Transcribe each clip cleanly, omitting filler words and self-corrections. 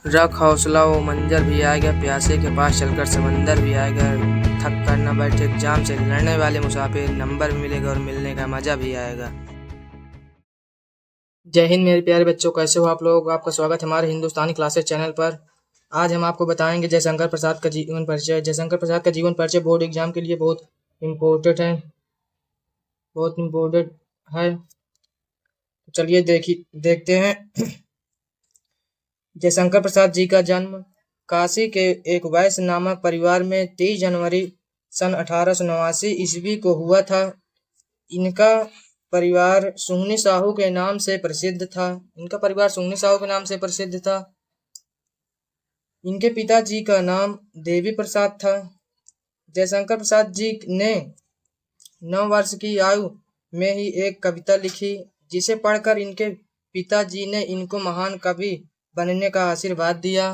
रख हौसला वो मंजर भी आएगा, प्यासे के पास चलकर समंदर भी आएगा। थक कर न बैठे एग्जाम से लड़ने वाले मुसाफिर, नंबर भी मिलेगा और मिलने का मजा भी आएगा। जय हिंद मेरे प्यारे बच्चों, कैसे हो आप लोग। आपका स्वागत है हमारे हिंदुस्तानी क्लासेस चैनल पर। आज हम आपको बताएंगे जयशंकर प्रसाद का जीवन परिचय। जयशंकर प्रसाद का जीवन परिचय बोर्ड एग्जाम के लिए बहुत इम्पोर्टेंट है, बहुत इम्पोर्टेंट है। तो चलिए देखते हैं। जयशंकर प्रसाद जी का जन्म काशी के एक वैश्य नामक परिवार में 30 जनवरी सन 1889 ईस्वी को हुआ था। इनका परिवार सुंगनी साहू के नाम से प्रसिद्ध था। इनके पिताजी का नाम देवी प्रसाद था। जयशंकर प्रसाद जी ने 9 वर्ष की आयु में ही एक कविता लिखी, जिसे पढ़कर इनके पिताजी ने इनको महान कवि बनने का आशीर्वाद दिया।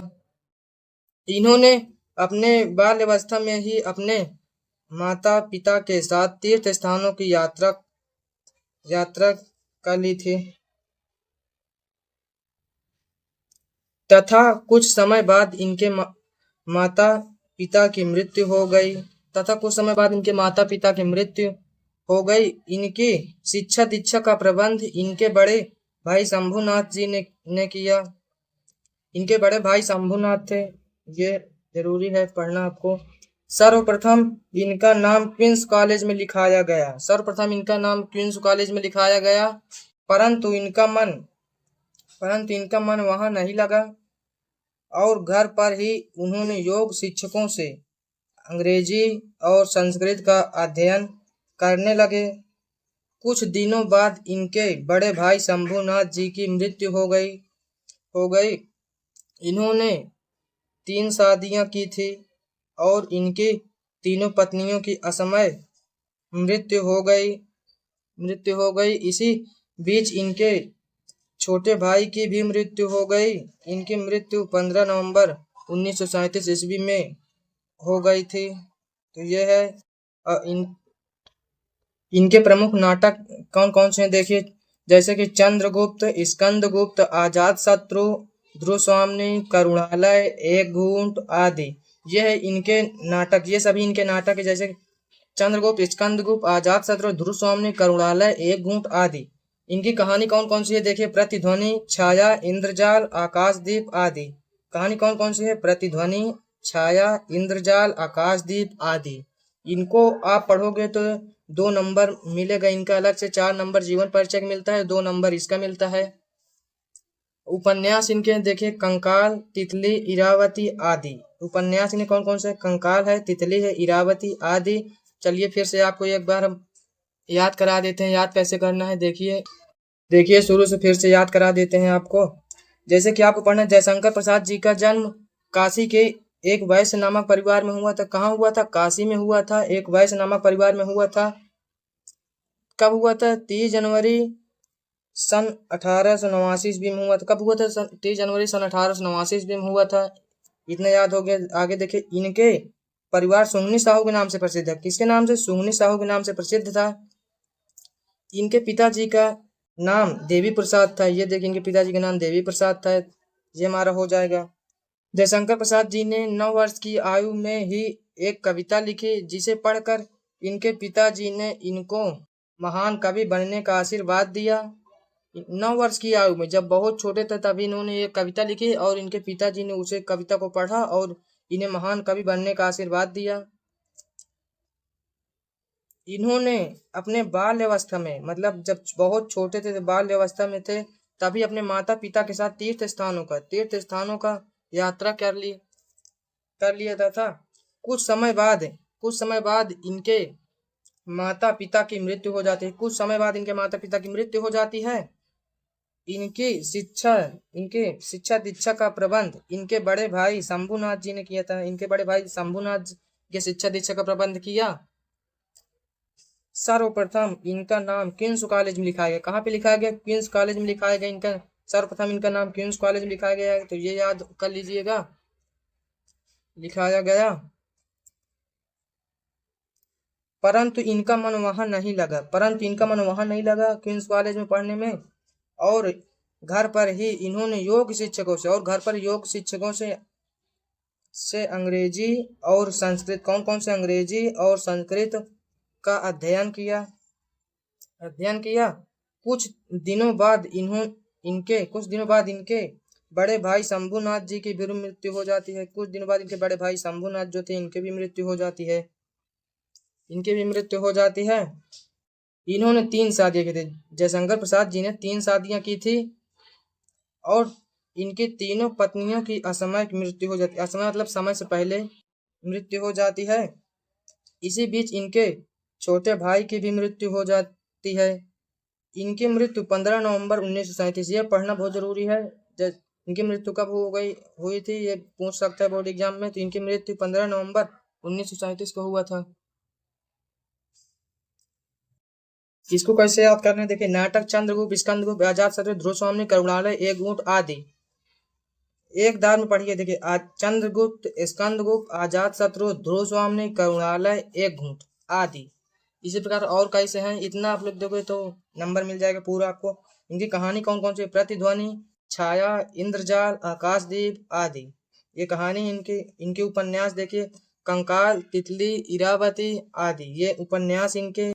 इन्होंने अपने बाल्यावस्था में ही अपने माता पिता के साथ तीर्थ स्थानों की यात्रा कर ली थी तथा कुछ समय बाद इनके माता पिता की मृत्यु हो गई। इनकी शिक्षा दीक्षा का प्रबंध इनके बड़े भाई शंभुनाथ जी ने किया। इनके बड़े भाई शंभुनाथ थे, ये जरूरी है पढ़ना आपको। सर्वप्रथम इनका नाम क्वींस कॉलेज में लिखाया गया, परंतु इनका मन वहां नहीं लगा और घर पर ही उन्होंने योग शिक्षकों से अंग्रेजी और संस्कृत का अध्ययन करने लगे। कुछ दिनों बाद इनके बड़े भाई शंभुनाथ जी की मृत्यु हो गई। इन्होंने 3 शादियां की थी और इनकी तीनों पत्नियों की असमय मृत्यु हो गई। इसी बीच इनके छोटे भाई की भी मृत्यु हो गई। इनकी मृत्यु 15 नवंबर 1937 ईस्वी में हो गई थी। तो यह है इनके प्रमुख नाटक कौन कौन से हैं देखिए, जैसे कि चंद्रगुप्त, स्कंदगुप्त, आजाद शत्रु, ध्रुवस्वामिनी, करुणालय, एक घूंट आदि। ये सभी इनके नाटक है, जैसे चंद्रगुप्त, स्कंदगुप्त, आजाद शत्रु, ध्रुवस्वामिनी, करुणालय, एक घूंट आदि। इनकी कहानी कौन कौन सी है देखिए, प्रतिध्वनि, छाया, इंद्रजाल, आकाशदीप आदि। कहानी कौन कौन सी है, प्रतिध्वनि, छाया, इंद्रजाल, आकाशदीप आदि। इनको आप पढ़ोगे तो 2 नंबर मिलेगा इनका, अलग से 4 नंबर जीवन परिचय मिलता है, 2 नंबर इसका मिलता है। उपन्यास इनके देखिए, कंकाल, तितली, इरावती आदि। उपन्यास इन्हें कौन कौन से, कंकाल है, तितली है, इरावती आदि। चलिए फिर से आपको एक बार हम याद करा देते हैं। याद कैसे करना है देखिए शुरू से फिर से याद करा देते हैं आपको। जैसे कि आपको पढ़ना, जयशंकर प्रसाद जी का जन्म काशी के एक वैश्य नामक परिवार में हुआ था। कहाँ हुआ था, काशी में हुआ था, एक वैश्य नामक परिवार में हुआ था। कब हुआ था, 30 जनवरी सन 1889 ईस्वी में हुआ था। कब हुआ था, 30 जनवरी सन 1889 ईस्वी में हुआ था। इतना याद हो गया। आगे देखिए, इनके परिवार सुंगनी साहू के नाम से प्रसिद्ध है। किसके नाम से, सुंगनी साहू के नाम से प्रसिद्ध था। इनके पिताजी का नाम देवी प्रसाद था। ये देखिए, इनके पिताजी का नाम देवी प्रसाद था। ये हमारा हो जाएगा। जयशंकर प्रसाद जी ने 9 वर्ष की आयु में ही एक कविता लिखी, जिसे पढ़कर इनके पिताजी ने इनको महान कवि बनने का आशीर्वाद दिया। 9 वर्ष की आयु में, जब बहुत छोटे थे, तभी इन्होंने एक कविता लिखी और इनके पिताजी ने उसे कविता को पढ़ा और इन्हें महान कवि बनने का आशीर्वाद दिया। इन्होंने अपने बाल्यावस्था में, मतलब जब बहुत छोटे थे, बाल्यावस्था में थे, तभी अपने माता पिता के साथ तीर्थ स्थानों का यात्रा कर लिया था। कुछ समय बाद इनके माता पिता की मृत्यु हो जाती है। इनकी शिक्षा दीक्षा का प्रबंध इनके बड़े भाई शंभुनाथ जी ने किया था। के शिक्षा दीक्षा का प्रबंध किया। सर्वप्रथम इनका नाम क्वींस कॉलेज में लिखाया गया। कहाँ पे लिखाया गया, क्वींस कॉलेज में लिखाया गया। सर्वप्रथम इनका नाम क्वींस कॉलेज में लिखाया गया है, तो ये याद कर लीजिएगा, लिखाया गया। परंतु इनका मन वहां नहीं लगा क्वींस कॉलेज में पढ़ने में, और घर पर ही इन्होंने योग शिक्षकों से और घर पर योग शिक्षकों से अंग्रेजी और संस्कृत कौन कौन से अंग्रेजी और संस्कृत का अध्ययन किया। कुछ दिनों बाद इनके बड़े भाई शंभुनाथ जी की भी मृत्यु हो जाती है। कुछ दिनों बाद इनके बड़े भाई शंभुनाथ जो थे इनके भी मृत्यु हो जाती है। इन्होंने 3 शादियां की थी। जयशंकर प्रसाद जी ने 3 शादियां की थी और इनकी तीनों पत्नियों की असमय मृत्यु हो जाती है। असमय मतलब समय से पहले मृत्यु हो जाती है। इसी बीच इनके छोटे भाई की भी मृत्यु हो जाती है। इनकी मृत्यु 15 नवंबर 1937। ये पढ़ना बहुत जरूरी है। इनकी मृत्यु कब हुई थी ये पूछ सकता है बोर्ड एग्जाम में। तो इनकी मृत्यु 15 नवंबर 1937 को हुआ था। इसको कैसे याद करने देखिए, नाटक चंद्रगुप्त, स्कंदगुप्त, अजातशत्रु, ध्रुव स्वामी, करुणालय, एक ऊंट आदि। एक दार में पढ़िए देखिए, चंद्रगुप्त, स्कंदगुप्त, अजातशत्रु, ध्रुव स्वामी, करुणालय, एक घूंट आदि। इसी प्रकार और कैसे हैं, इतना आप लोग देखोगे तो नंबर मिल जाएगा पूरा आपको। इनकी कहानी कौन कौन सी, प्रतिध्वनि, छाया, इंद्रजाल, आकाशदीप आदि। ये कहानी इनके उपन्यास देखिए, कंकाल, तितली, इरावती आदि। ये उपन्यास इनके